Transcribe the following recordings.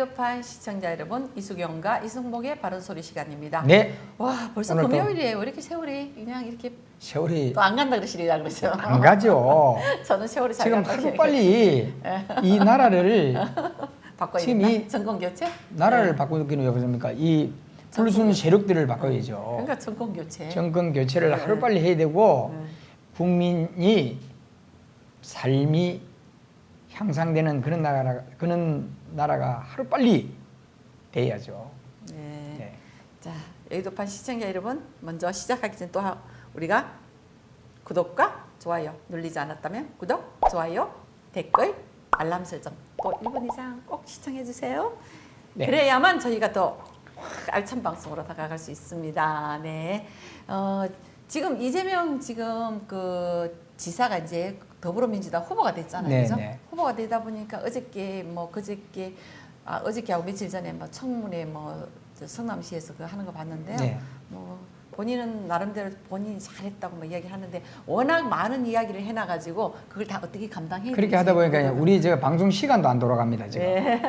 여의도판 시청자 여러분, 이수경과 이승목의 바른소리 시간입니다. 네. 와, 벌써 금요일이에요. 왜 이렇게 세월이 그냥 이렇게 세월이 또 안 간다 그러시리라 그러죠. 안 가죠. 저는 세월이 잘 지금 간다. 하루 빨리 이 나라를 바꿔야 지금 되나? 이 정권 교체? 나라를 바꾸기는 왜 그럽니까? 이 불순 세력들을 바꿔야죠. 그러니까 정권 교체. 정권 교체를 하루 빨리 해야 되고 국민이 삶이 향상되는 그런 나라가 하루 빨리 돼야죠. 네. 네. 자, 여의도판 시청자 여러분, 먼저 시작하기 전에 또 우리가 구독과 좋아요 눌리지 않았다면 구독, 좋아요, 댓글, 알람 설정 또 1분 이상 꼭 시청해 주세요. 네. 그래야만 저희가 더 알찬 방송으로 다가갈 수 있습니다. 네. 지금 이재명 지금 그 지사가 이제 더불어민주당 후보가 됐잖아요. 네, 그죠? 네. 후보가 되다 보니까 어저께 뭐 그저께 어저께하고 며칠 전에 뭐 청문회 저 성남시에서 그 하는 거 봤는데요. 네. 뭐 본인은 나름대로 본인이 잘했다고 뭐 이야기하는데 워낙 많은 이야기를 해놔가지고 그걸 다 어떻게 감당해야 그렇게 하다 보니까 우리 제가 방송 시간도 안 돌아갑니다 지금. 네.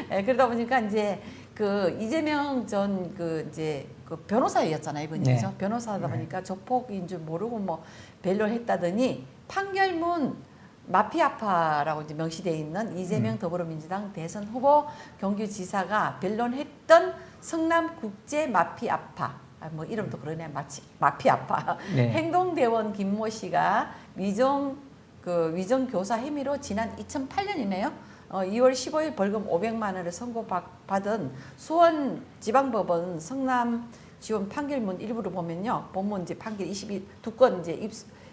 네, 그러다 보니까 이제 그 이재명 전 이제 그 변호사였잖아요, 이분이. 네. 그죠? 변호사다 보니까 조폭인 줄 모르고 뭐 변론했다더니 판결문 마피아파라고 이제 명시되어 있는 이재명 더불어민주당 대선 후보 경기지사가 변론했던 성남국제 마피아파, 뭐 이름도 그러네, 마피아파. 네. 행동대원 김모 씨가 위정 교사 혐의로 지난 2008년이네요. 2월 15일 벌금 500만 원을 선고받은 수원지방법원 성남지원 판결문 일부를 보면요. 본문 이제 판결 22건 이제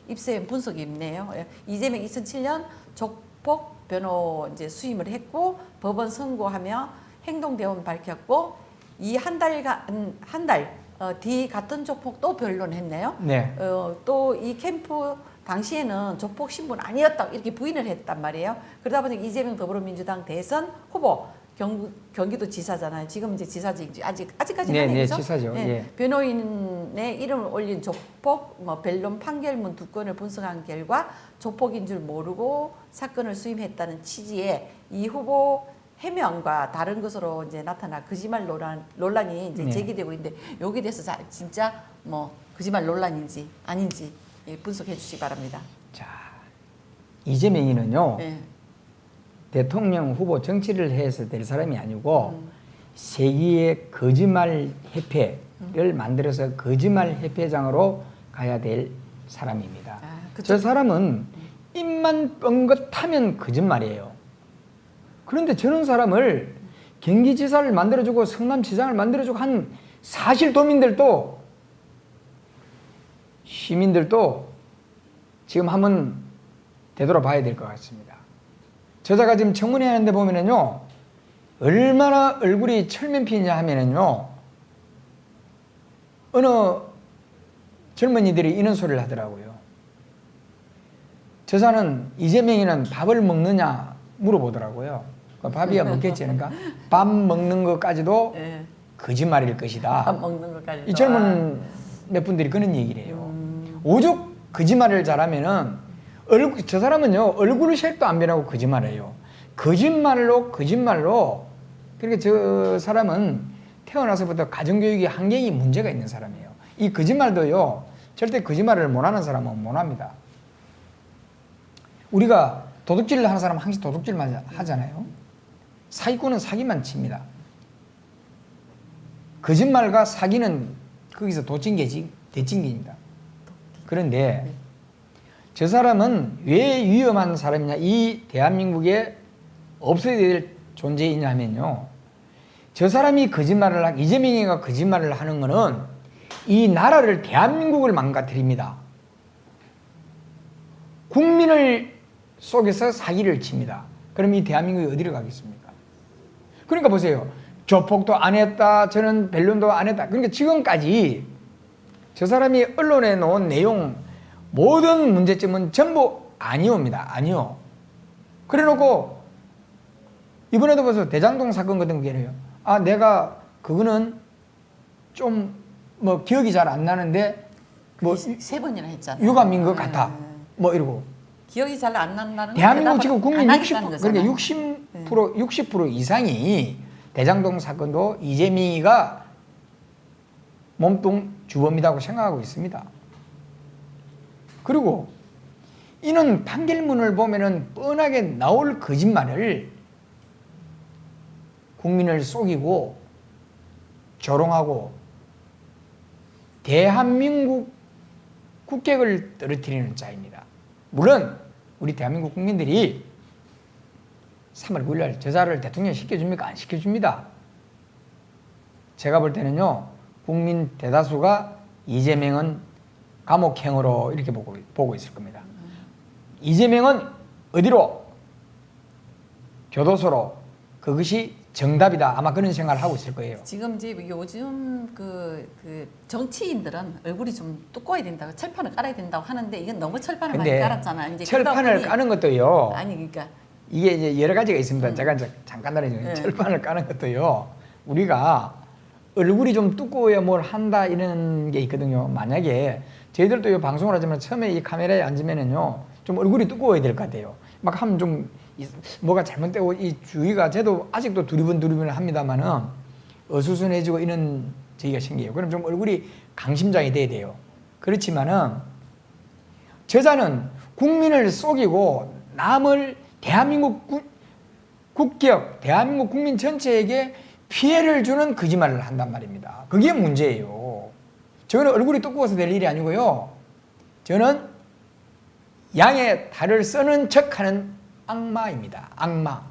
입수한 분석이 있네요. 이재명 2007년 조폭 변호 이제 수임을 했고 법원 선고하며 행동대원 밝혔고 이 한 달 뒤 같은 조폭 또 변론했네요. 네. 또 이 캠프 당시에는 조폭 신분 아니었다 이렇게 부인을 했단 말이에요. 그러다 보니까 이재명 더불어민주당 대선 후보 경기도 지사잖아요. 지금 이제 지사지 아직까지는 네, 아니죠. 지사죠. 네, 예. 변호인의 이름을 올린 조폭 변론 판결문 2건을 분석한 결과 조폭인 줄 모르고 사건을 수임했다는 취지의 이 후보 해명과 다른 것으로 이제 나타나 거짓말 논란이 이제 네. 제기되고 있는데 여기에 대해서 진짜 뭐 거짓말 논란인지 아닌지 분석해 주시기 바랍니다. 자, 이재명이는요. 네. 대통령 후보 정치를 해서 될 사람이 아니고 세계의 거짓말 협회를 만들어서 거짓말 협회장으로 가야 될 사람입니다. 저 사람은 입만 뻥긋하면 거짓말이에요. 그런데 저런 사람을 경기지사를 만들어주고 성남시장을 만들어주고 한 사실도민들도 시민들도 지금 한번 되돌아봐야 될 것 같습니다. 저자가 지금 청문회 하는데 보면은요, 얼마나 얼굴이 철면피냐 하면은요, 어느 젊은이들이 이런 소리를 하더라고요. 저자는 이재명이는 밥을 먹느냐 물어보더라고요. 밥이야 먹겠지, 그러니까 밥 먹는 것까지도 네. 거짓말일 것이다. 밥 먹는 것까지. 이 젊은 몇 분들이 그런 얘기를 해요. 오죽 거짓말을 잘하면은 저 사람은요 얼굴 색도 안 변하고 거짓말해요. 거짓말로 그러니까 저 사람은 태어나서부터 가정교육이 환경이 문제가 있는 사람이에요. 이 거짓말도요 절대 거짓말을 못하는 사람은 못합니다. 우리가 도둑질을 하는 사람은 항상 도둑질만 하잖아요. 사기꾼은 사기만 칩니다. 거짓말과 사기는 거기서 대칭기입니다. 그런데 저 사람은 왜 위험한 사람이냐, 이 대한민국에 없어야 될 존재이냐 하면요, 저 사람이 이재명이가 거짓말을 하는 것은 이 나라를, 대한민국을 망가뜨립니다. 국민을 속에서 사기를 칩니다. 그럼 이 대한민국이 어디로 가겠습니까? 그러니까 보세요. 조폭도 안 했다, 저는 변론도 안 했다. 그러니까 지금까지 저 사람이 언론에 놓은 내용 모든 문제점은 전부 아니옵니다. 아니요. 그래 놓고 이번에도 벌써 대장동 사건 같은 경우에요. 내가 그거는 좀 뭐 기억이 잘 안 나는데 뭐 3번이나 했잖아요. 유감인 것 같아. 뭐 이러고. 기억이 잘 안 난다는 건 대한민국 지금 국민 안 60, 하겠다는 그러니까 거잖아요. 60 60% 이상이 대장동 사건도 이재명이가 몸통 주범이라고 생각하고 있습니다. 그리고 이는 판결문을 보면은 뻔하게 나올 거짓말을 국민을 속이고 조롱하고 대한민국 국격을 떨어뜨리는 자입니다. 물론 우리 대한민국 국민들이 3월 9일 저자를 대통령 시켜줍니까? 안 시켜줍니다. 제가 볼 때는요, 국민 대다수가 이재명은 감옥행으로 이렇게 보고 있을 겁니다. 이재명은 어디로? 교도소로. 그것이 정답이다. 아마 그런 생각을 하고 있을 거예요. 지금 이제 요즘 그 정치인들은 얼굴이 좀 두꺼워야 된다고 철판을 깔아야 된다고 하는데 이건 너무 철판을 많이 깔았잖아. 이제 철판을 까는 것도요. 아니 그러니까 이게 이제 여러 가지가 있습니다. 제가 이제 잠깐 말해주면 철판을 까는 것도요. 우리가 얼굴이 좀 두꺼워야 뭘 한다 이런 게 있거든요. 만약에 저희들도 이 방송을 하지만 처음에 이 카메라에 앉으면은요 좀 얼굴이 두꺼워야 될 것 같아요. 막 하면 좀 뭐가 잘못되고 이 주위가 저도 아직도 두리번두리번 합니다만은 어수선해지고 이런 저기가 생겨요. 그럼 좀 얼굴이 강심장이 돼야 돼요. 그렇지만은 저자는 국민을 속이고 남을 대한민국 국격, 대한민국 국민 전체에게 피해를 주는 거짓말을 한단 말입니다. 그게 문제예요. 저는 얼굴이 두꺼워서 될 일이 아니고요. 저는 양의 탈을 써는 척하는 악마입니다. 악마.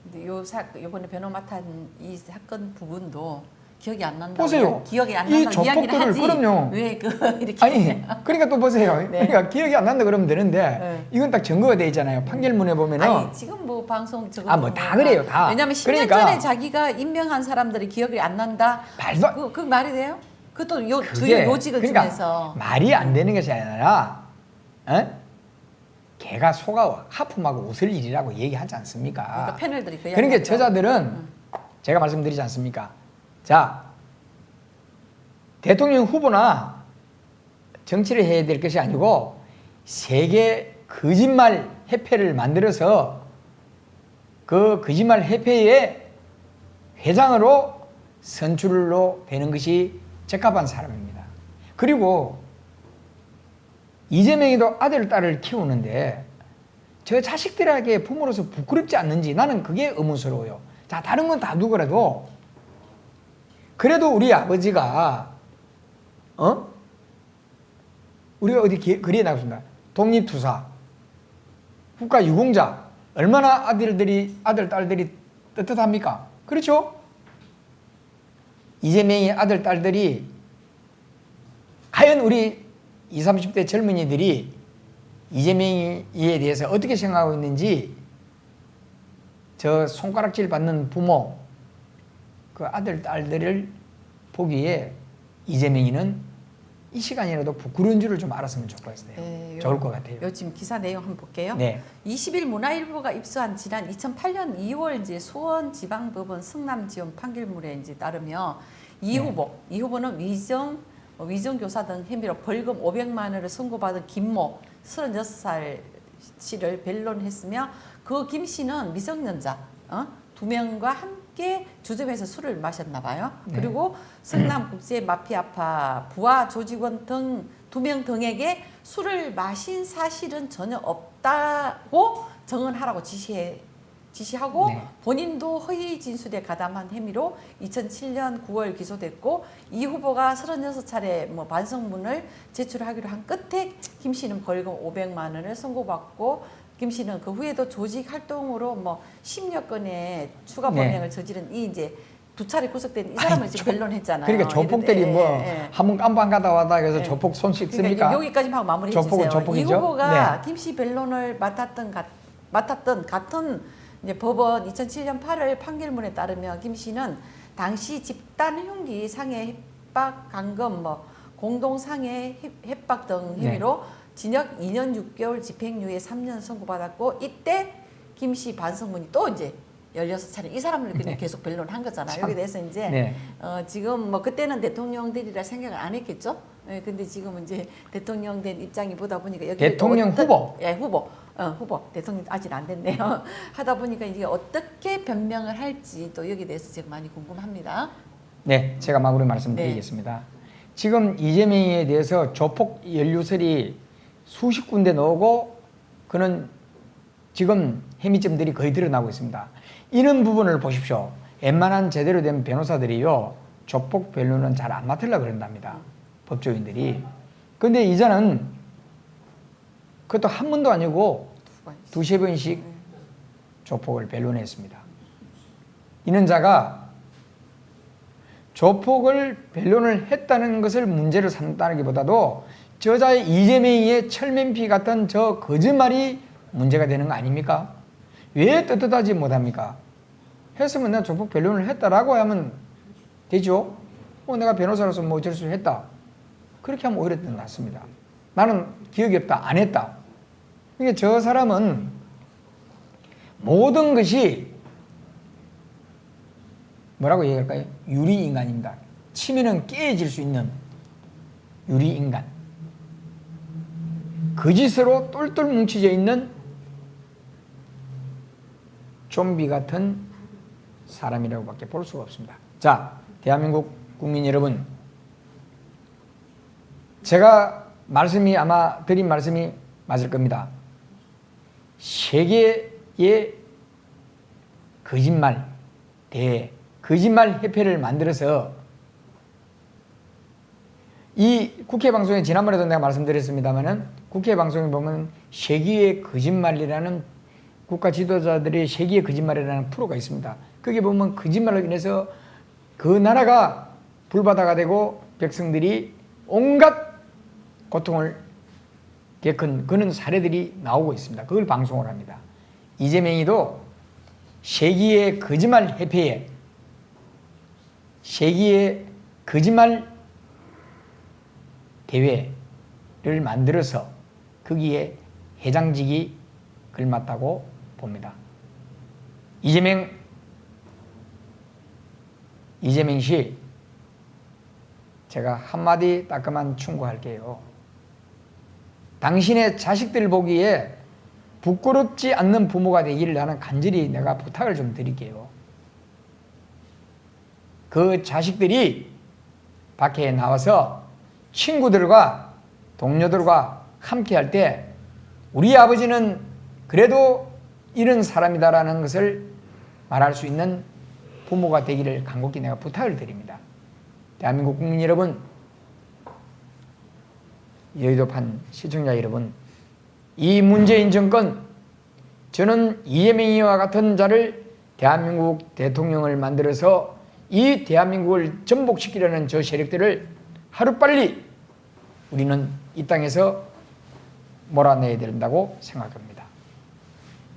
근데 요번에 변호 맡은 이 사건 부분도 기억이 안 난다고. 보세요. 기억이 안 이 난다고 이야기를 하지. 그럼요. 왜 이렇게 아니, 그러니까 또 보세요. 네. 그러니까 기억이 안 난다 그러면 되는데 네. 이건 딱 증거가 돼 있잖아요. 판결문에 보면은. 아니 지금 뭐 방송 저거 뭐 다 그래요, 다. 왜냐면 10년 그러니까 전에 자기가 임명한 사람들이 기억이 안 난다. 말도 그 말이 돼요? 그것도 그게, 주요 요직을 그러니까 주면서 말이 안 되는 것이 아니라 개가 소가 하품하고 웃을 일이라고 얘기하지 않습니까? 그러니까 패널들이 그 그러니까 이야기하죠. 저자들은 제가 말씀드리지 않습니까? 자, 대통령 후보나 정치를 해야 될 것이 아니고 세계 거짓말 협회를 만들어서 그 거짓말 협회의 회장으로 선출로 되는 것이 적합한 사람입니다. 그리고 이재명이도 아들, 딸을 키우는데 저 자식들에게 부모로서 부끄럽지 않는지 나는 그게 의문스러워요. 자, 다른 건 다 누구라도 그래도 우리 아버지가 우리가 어디 거리에 나갔습니다. 독립투사, 국가유공자, 얼마나 아들, 딸들이 떳떳합니까? 그렇죠? 이재명의 아들, 딸들이 과연 우리 20, 30대 젊은이들이 이재명에 대해서 어떻게 생각하고 있는지 저 손가락질 받는 부모, 그 아들, 딸들을 보기에 이재명이는 이 시간이라도 부끄러운 줄을 좀 알았으면 좋겠어요. 네, 좋을 것 같아요. 요 지금 기사 내용 한번 볼게요. 네. 20일 문화일보가 입수한 지난 2008년 2월 이제 수원지방법원 성남지원 판결문에 이제 따르며 이 후보는 위정교사 등 혐의로 벌금 500만 원을 선고받은 김모 36살 씨를 변론했으며 그 김 씨는 미성년자 2명과 함께 주점에서 술을 마셨나 봐요. 네. 그리고 성남국제 마피아파 부하 조직원 등 2명 등에게 술을 마신 사실은 전혀 없다고 정언하라고 지시하고 네. 본인도 허위 진술에 가담한 혐의로 2007년 9월 기소됐고 이 후보가 36차례 반성문을 제출하기로 한 끝에 김 씨는 벌금 500만 원을 선고받고 김 씨는 그 후에도 조직 활동으로 10여 건의 추가 범행을 저지른 이 이제 두 차례 구속된 이 사람을 지금 변론했잖아요. 그러니까 조폭들이 한번 깜빵 갔다 왔다 해서 조폭 손 씻습니까? 그러니까 여기까지만 하고 마무리해 주세요. 이 조폭이죠? 후보가 김 씨 변론을 맡았던 같은 이제 법원 2007년 8월 판결문에 따르면 김 씨는 당시 집단 흉기 상해 협박, 감금, 공동 상해 협박 등 혐의로 징역 2년 6개월 집행유예 3년 선고받았고 이때 김 씨 반성문이 또 이제 16차례 이 사람을 그냥 계속 변론한 거잖아요. 여기에 대해서 이제 지금 그때는 대통령 되리라 생각을 안 했겠죠. 근데 지금 이제 대통령 된 입장이 보다 보니까 여기 대통령 후보. 후보. 후보 대통령 아직 안 됐네요. 하다 보니까 이게 어떻게 변명을 할지 또 여기에 대해서 제가 많이 궁금합니다. 네, 제가 마무리 말씀드리겠습니다. 지금 이재명에 대해서 조폭 연루설이 수십 군데 나오고 그는 지금 혐의점들이 거의 드러나고 있습니다. 이런 부분을 보십시오. 웬만한 제대로 된 변호사들이요, 조폭 변론은 잘 안 맡으려고 그런답니다. 법조인들이. 근데 이자는 그것도 한 번도 아니고 두세 번씩 조폭을 변론했습니다. 이는 자가 조폭을 변론을 했다는 것을 문제로 삼다기보다도 저자의 이재명의 철면피 같은 저 거짓말이 문제가 되는 거 아닙니까? 왜 떳떳하지 못합니까? 했으면 내가 조폭 변론을 했다라고 하면 되죠. 내가 변호사로서 뭐 어쩔 수 했다. 그렇게 하면 오히려 더 낫습니다. 나는 기억이 없다, 안 했다. 그러니까 저 사람은 모든 것이 뭐라고 얘기할까요? 유리인간입니다. 치면은 깨질 수 있는 유리인간. 거짓으로 똘똘 뭉쳐져 있는 좀비 같은 사람이라고밖에 볼 수가 없습니다. 자, 대한민국 국민 여러분, 제가 아마 드린 말씀이 맞을 겁니다. 세계의 거짓말 대회, 거짓말 협회를 만들어서 이 국회 방송에 지난번에도 내가 말씀드렸습니다만은 국회 방송에 보면 세계의 거짓말이라는 국가 지도자들의 세계의 거짓말이라는 프로가 있습니다. 거기 보면 거짓말로 인해서 그 나라가 불바다가 되고 백성들이 온갖 고통을 겪은 그런 사례들이 나오고 있습니다. 그걸 방송을 합니다. 이재명이도 세계의 거짓말 협회에 세계의 거짓말 대회를 만들어서 거기에 회장직이 걸맞다고 봅니다. 이재명 씨, 제가 한마디 따끔한 충고할게요. 당신의 자식들 보기에 부끄럽지 않는 부모가 되기를 나는 간절히 내가 부탁을 좀 드릴게요. 그 자식들이 밖에 나와서 친구들과 동료들과 함께 할 때 우리 아버지는 그래도 이런 사람이다라는 것을 말할 수 있는 부모가 되기를 간곡히 내가 부탁을 드립니다. 대한민국 국민 여러분, 여의도판 시청자 여러분, 이 문재인 정권, 저는 이재명이와 같은 자를 대한민국 대통령을 만들어서 이 대한민국을 전복시키려는 저 세력들을 하루빨리 우리는 이 땅에서 몰아내야 된다고 생각합니다.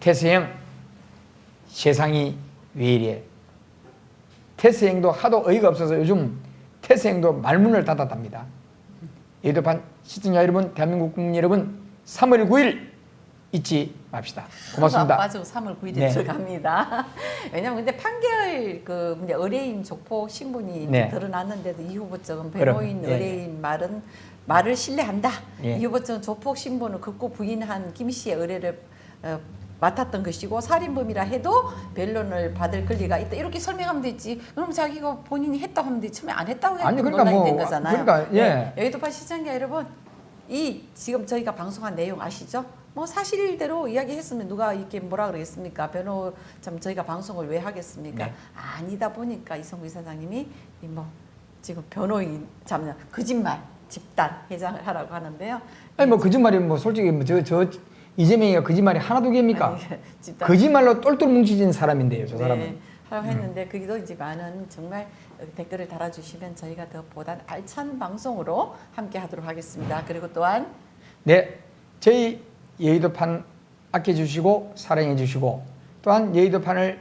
태세형, 세상이 왜 이래? 태세형도 하도 어이가 없어서 요즘 태세형도 말문을 닫았답니다. 여의도판 시청자 여러분, 대한민국 국민 여러분, 3월 9일 잊지 맙시다. 고맙습니다. 빠지고 3월 9일에 들어갑니다. 왜냐하면 근데 판결 그 이제 의뢰인 조폭 신분이 드러났는데도 이 후보 측은 변호인 의뢰인 말을 신뢰한다. 이 후보 측은 조폭 신분을 극구 부인한 김 씨의 의뢰를 맡았던 것이고 살인범이라 해도 변론을 받을 권리가 있다. 이렇게 설명하면 되지. 그럼 자기가 본인이 했다고 하면 되지. 처음에 안 했다고 해도 논란이 된 거잖아요. 그러니까 여의도판 시청자 여러분, 이 지금 저희가 방송한 내용 아시죠? 뭐 사실대로 이야기했으면 누가 이렇게 뭐라 그러겠습니까? 참 저희가 방송을 왜 하겠습니까? 아니다 보니까 이성구 이사장님이 뭐 지금 변호인 참 거짓말 집단 회장을 하라고 하는데요. 아니 뭐 거짓말이 뭐 솔직히 뭐 저 이재명이가 거짓말이 하나도 개입니까? 거짓말로 똘똘 뭉치진 사람인데요, 저 사람은. 하라고 했는데 거기도 이제 많은 정말 댓글을 달아주시면 저희가 더 보다 알찬 방송으로 함께 하도록 하겠습니다. 그리고 또한 저희 여의도판 아껴주시고 사랑해주시고 또한 여의도판을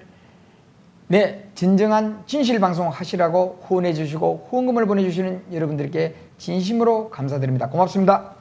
진정한 진실방송 하시라고 후원해주시고 후원금을 보내주시는 여러분들께 진심으로 감사드립니다. 고맙습니다.